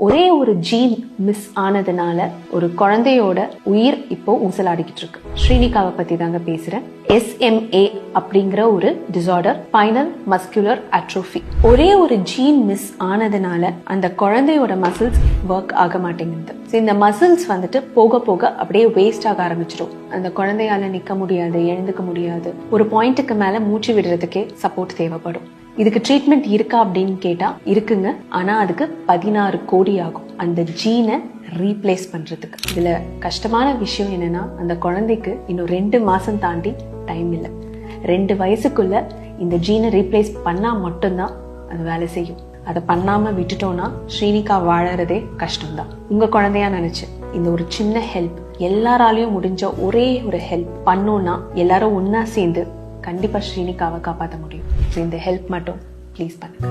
ஒரே ஒரு gene miss ஆனதுனால ஒரு குழந்தையோட உயிர் இப்போ ஊசலாடிக்கிட்டு இருக்கு. ஸ்ரீனிகாவை பத்தி தாங்க பேசுறேன். SMA அப்படிங்கிற ஒரு டிசார்டர், ஸ்பைனல் மஸ்குலர் அட்ரோஃபி. ஒரே ஒரு ஜீன் மிஸ் ஆனதுனால அந்த குழந்தையோட மசில்ஸ் ஒர்க் ஆக மாட்டேங்குது. இந்த மசில்ஸ் வந்துட்டு போக போக அப்படியே வேஸ்ட் ஆக ஆரம்பிச்சிடும். அந்த குழந்தையால நிக்க முடியாது, எழுந்துக்க முடியாது. ஒரு பாயிண்ட்டுக்கு மேல மூச்சு விடுறதுக்கே சப்போர்ட் தேவைப்படும். இதுக்கு ட்ரீட்மெண்ட் இருக்கா அப்படின்னு கேட்டா இருக்குங்க. ஆனா அதுக்கு 16 கோடி ஆகும் அந்த ஜீனை ரீப்ளேஸ் பண்றதுக்கு. இதுல கஷ்டமான விஷயம் என்னன்னா, அந்த குழந்தைக்கு இன்னும் 2 மாசம் தாண்டி டைம் இல்லை. 2 வயசுக்குள்ள இந்த ஜீனை ரீப்ளேஸ் பண்ணா மட்டும்தான் அது வேலை செய்யும். அதை பண்ணாம விட்டுட்டோம்னா ஸ்ரீனிகா வாழறதே கஷ்டம்தான். உங்க குழந்தையா நினைச்சு இந்த ஒரு சின்ன ஹெல்ப், எல்லாராலையும் முடிஞ்ச ஒரே ஒரு ஹெல்ப் பண்ணோம்னா எல்லாரும் ஒன்னா சேர்ந்து கண்டிப்பா ஸ்ரீனிகாவை காப்பாற்ற முடியும். இந்த ஹெல்ப் மட்டும் ப்ளீஸ் பண்ணுங்க.